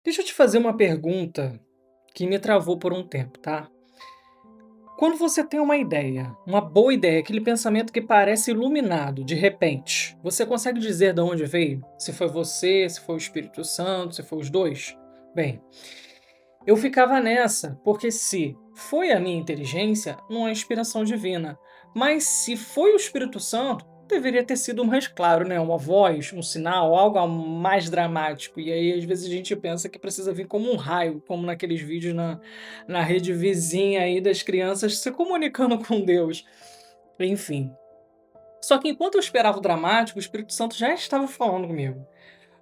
Deixa eu te fazer uma pergunta que me travou por um tempo, tá? Quando você tem uma ideia, uma boa ideia, aquele pensamento que parece iluminado, de repente, você consegue dizer de onde veio? Se foi você, se foi o Espírito Santo, se foi os dois? Bem, eu ficava nessa, porque se foi a minha inteligência, não é inspiração divina. Mas se foi o Espírito Santo, deveria ter sido mais claro, né? Uma voz, um sinal, algo mais dramático. E aí, às vezes, a gente pensa que precisa vir como um raio, como naqueles vídeos na rede vizinha aí das crianças se comunicando com Deus. Enfim. Só que enquanto eu esperava o dramático, o Espírito Santo já estava falando comigo.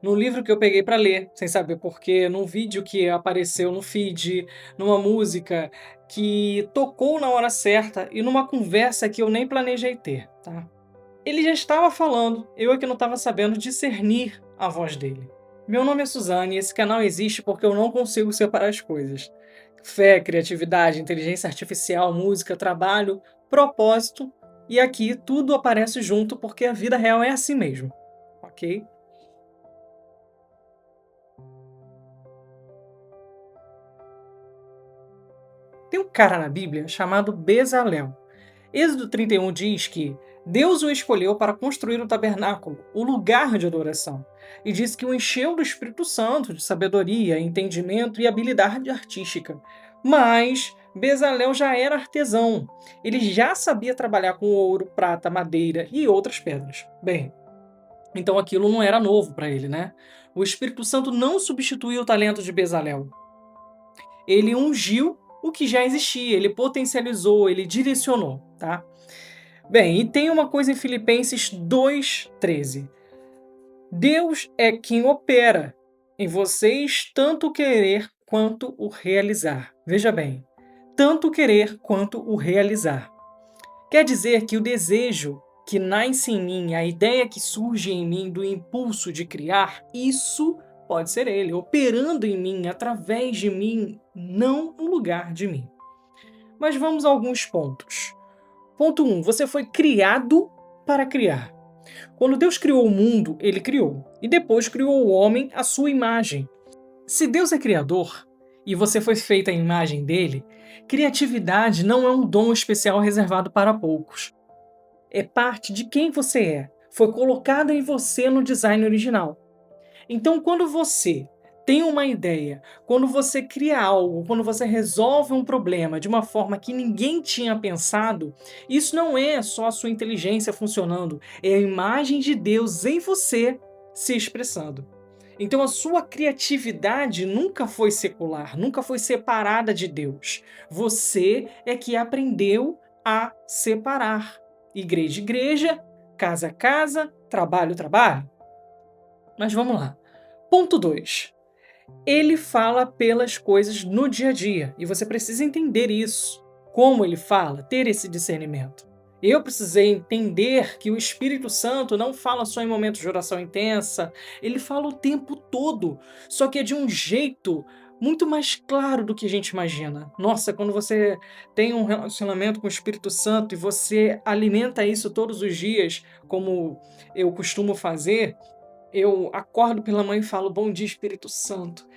Num livro que eu peguei pra ler, sem saber porquê, num vídeo que apareceu no feed, numa música que tocou na hora certa e numa conversa que eu nem planejei ter, tá. Ele já estava falando, eu é que não estava sabendo discernir a voz dele. Meu nome é Suzane e esse canal existe porque eu não consigo separar as coisas. Fé, criatividade, inteligência artificial, música, trabalho, propósito, e aqui tudo aparece junto porque a vida real é assim mesmo, ok? Tem um cara na Bíblia chamado Bezalel. Êxodo 31 diz que Deus o escolheu para construir o tabernáculo, o lugar de adoração, e diz que o encheu do Espírito Santo, de sabedoria, entendimento e habilidade artística. Mas Bezalel já era artesão. Ele já sabia trabalhar com ouro, prata, madeira e outras pedras. Bem, então aquilo não era novo para ele, né? O Espírito Santo não substituiu o talento de Bezalel. Ele ungiu o que já existia, ele potencializou, ele direcionou, tá? Bem, e tem uma coisa em Filipenses 2:13. Deus é quem opera em vocês tanto o querer quanto o realizar. Veja bem, tanto o querer quanto o realizar. Quer dizer que o desejo que nasce em mim, a ideia que surge em mim do impulso de criar, isso pode ser ele, operando em mim, através de mim, não no lugar de mim. Mas vamos a alguns pontos. Ponto 1. Você foi criado para criar. Quando Deus criou o mundo, ele criou. E depois criou o homem à sua imagem. Se Deus é criador e você foi feita à imagem dele, criatividade não é um dom especial reservado para poucos. É parte de quem você é. Foi colocada em você no design original. Então, quando você tem uma ideia, quando você cria algo, quando você resolve um problema de uma forma que ninguém tinha pensado, isso não é só a sua inteligência funcionando, é a imagem de Deus em você se expressando. Então, a sua criatividade nunca foi secular, nunca foi separada de Deus. Você é que aprendeu a separar. Igreja, igreja, casa, casa, trabalho, trabalho. Mas vamos lá. Ponto 2. Ele fala pelas coisas no dia a dia, e você precisa entender isso. Como ele fala, ter esse discernimento. Eu precisei entender que o Espírito Santo não fala só em momentos de oração intensa, ele fala o tempo todo, só que é de um jeito muito mais claro do que a gente imagina. Nossa, quando você tem um relacionamento com o Espírito Santo e você alimenta isso todos os dias, como eu costumo fazer, eu acordo pela manhã e falo: "Bom dia, Espírito Santo".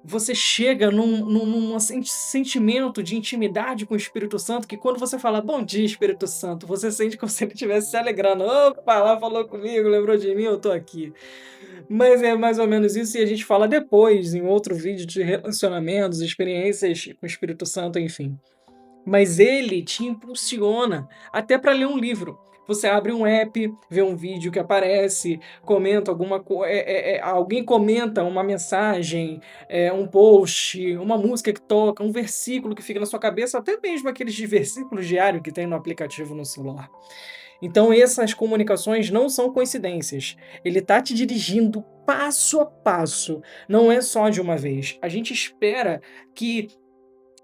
Você chega num sentimento de intimidade com o Espírito Santo que quando você fala: "Bom dia, Espírito Santo", você sente como se ele estivesse se alegrando: "Opa, lá falou comigo, lembrou de mim, eu tô aqui". Mas é mais ou menos isso e a gente fala depois em outro vídeo de relacionamentos, experiências com o Espírito Santo, enfim. Mas ele te impulsiona até para ler um livro. Você abre um app, vê um vídeo que aparece, comenta alguém comenta uma mensagem, um post, uma música que toca, um versículo que fica na sua cabeça, até mesmo aqueles de versículos diário que tem no aplicativo no celular. Então essas comunicações não são coincidências. Ele está te dirigindo passo a passo, não é só de uma vez. A gente espera que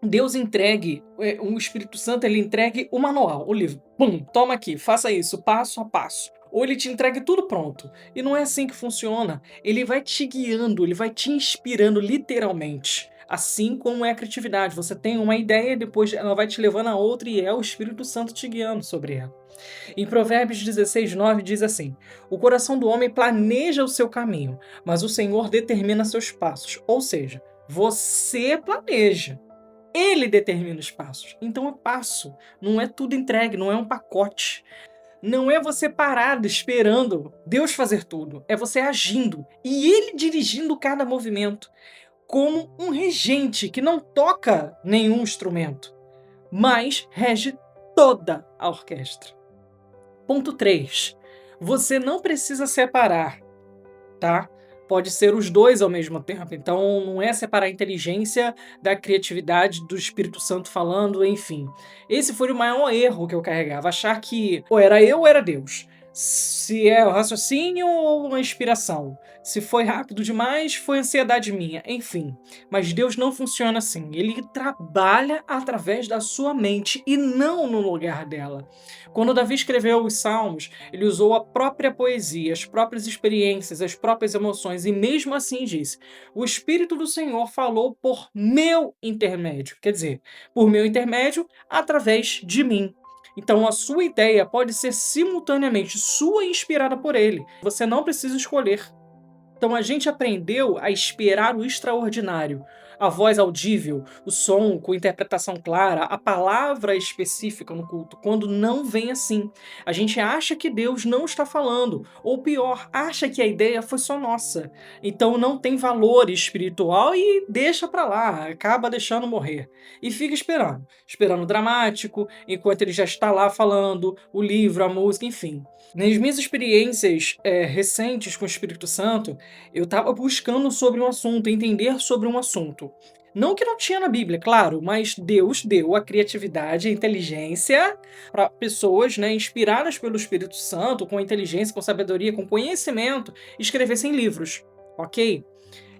Deus entregue, o Espírito Santo ele entregue o manual, o livro. Pum, toma aqui, faça isso, passo a passo. Ou ele te entregue tudo pronto. E não é assim que funciona. Ele vai te guiando, ele vai te inspirando literalmente. Assim como é a criatividade. Você tem uma ideia e depois ela vai te levando a outra e é o Espírito Santo te guiando sobre ela. Em Provérbios 16:9 diz assim: o coração do homem planeja o seu caminho, mas o Senhor determina seus passos. Ou seja, você planeja. Ele determina os passos. Então é passo. Não é tudo entregue, não é um pacote. Não é você parado esperando Deus fazer tudo. É você agindo e ele dirigindo cada movimento, como um regente que não toca nenhum instrumento, mas rege toda a orquestra. Ponto 3. Você não precisa separar, tá? Pode ser os dois ao mesmo tempo. Então, não é separar a inteligência da criatividade, do Espírito Santo falando, enfim. Esse foi o maior erro que eu carregava, achar que ou era eu ou era Deus. Se é o raciocínio ou uma inspiração. Se foi rápido demais, foi ansiedade minha, enfim. Mas Deus não funciona assim. Ele trabalha através da sua mente e não no lugar dela. Quando Davi escreveu os Salmos, ele usou a própria poesia, as próprias experiências, as próprias emoções, e mesmo assim disse: o Espírito do Senhor falou por meu intermédio. Quer dizer, por meu intermédio, através de mim. Então a sua ideia pode ser simultaneamente sua e inspirada por ele. Você não precisa escolher. Então a gente aprendeu a esperar o extraordinário, a voz audível, o som com interpretação clara, a palavra específica no culto, quando não vem assim. A gente acha que Deus não está falando, ou pior, acha que a ideia foi só nossa. Então não tem valor espiritual e deixa pra lá, acaba deixando morrer. E fica esperando o dramático, enquanto ele já está lá falando, o livro, a música, enfim. Nas minhas experiências recentes com o Espírito Santo, eu estava buscando sobre um assunto, entender sobre um assunto. Não que não tinha na Bíblia, claro, mas Deus deu a criatividade, a inteligência para pessoas, né, inspiradas pelo Espírito Santo, com inteligência, com sabedoria, com conhecimento, escrevessem livros, ok?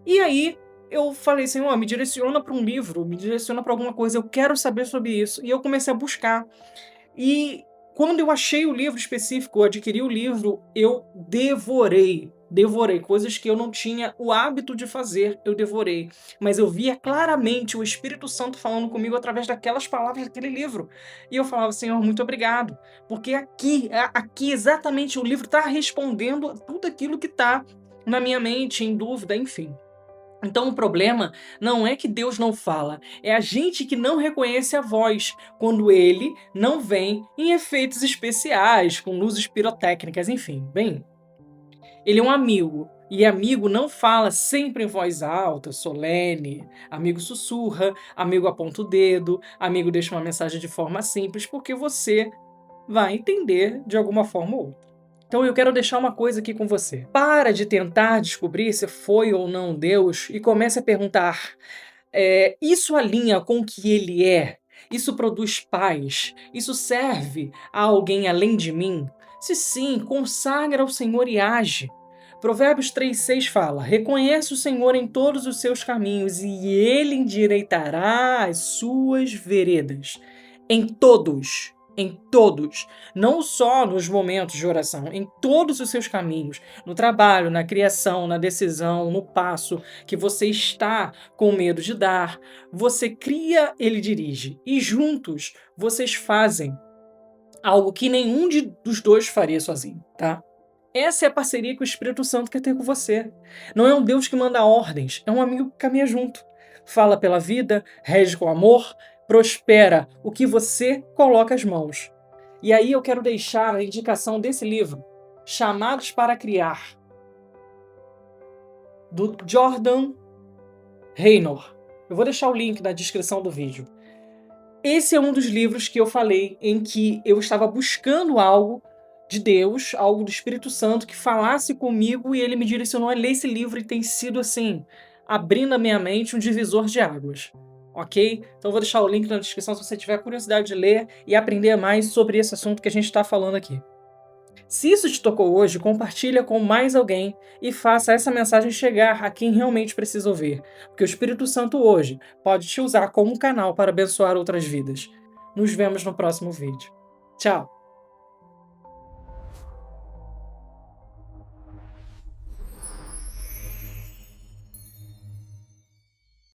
E aí eu falei, Senhor, me direciona para um livro, me direciona para alguma coisa, eu quero saber sobre isso. E eu comecei a buscar. E quando eu achei o livro específico, eu adquiri o livro, eu devorei. Devorei coisas que eu não tinha o hábito de fazer, eu devorei. Mas eu via claramente o Espírito Santo falando comigo através daquelas palavras daquele livro. E eu falava, Senhor, muito obrigado. Porque aqui exatamente o livro está respondendo a tudo aquilo que está na minha mente, em dúvida, enfim. Então o problema não é que Deus não fala, é a gente que não reconhece a voz quando ele não vem em efeitos especiais, com luzes pirotécnicas, enfim. Bem, ele é um amigo, e amigo não fala sempre em voz alta, solene. Amigo sussurra, amigo aponta o dedo, amigo deixa uma mensagem de forma simples, porque você vai entender de alguma forma ou outra. Então eu quero deixar uma coisa aqui com você. Para de tentar descobrir se foi ou não Deus e comece a perguntar: isso alinha com o que ele é? Isso produz paz? Isso serve a alguém além de mim? Se sim, consagra ao Senhor e age. Provérbios 3,6 fala: reconhece o Senhor em todos os seus caminhos e ele endireitará as suas veredas. Em todos, não só nos momentos de oração, em todos os seus caminhos, no trabalho, na criação, na decisão, no passo que você está com medo de dar, você cria, ele dirige, e juntos vocês fazem algo que nenhum dos dois faria sozinho, tá? Essa é a parceria que o Espírito Santo quer ter com você. Não é um Deus que manda ordens, é um amigo que caminha junto. Fala pela vida, rege com amor, prospera o que você coloca as mãos. E aí eu quero deixar a indicação desse livro, Chamados para Criar, do Jordan Raynor. Eu vou deixar o link na descrição do vídeo. Esse é um dos livros que eu falei em que eu estava buscando algo de Deus, algo do Espírito Santo que falasse comigo e ele me direcionou a ler esse livro e tem sido assim, abrindo a minha mente um divisor de águas, ok? Então eu vou deixar o link na descrição se você tiver curiosidade de ler e aprender mais sobre esse assunto que a gente está falando aqui. Se isso te tocou hoje, compartilha com mais alguém e faça essa mensagem chegar a quem realmente precisa ouvir, porque o Espírito Santo hoje pode te usar como um canal para abençoar outras vidas. Nos vemos no próximo vídeo. Tchau!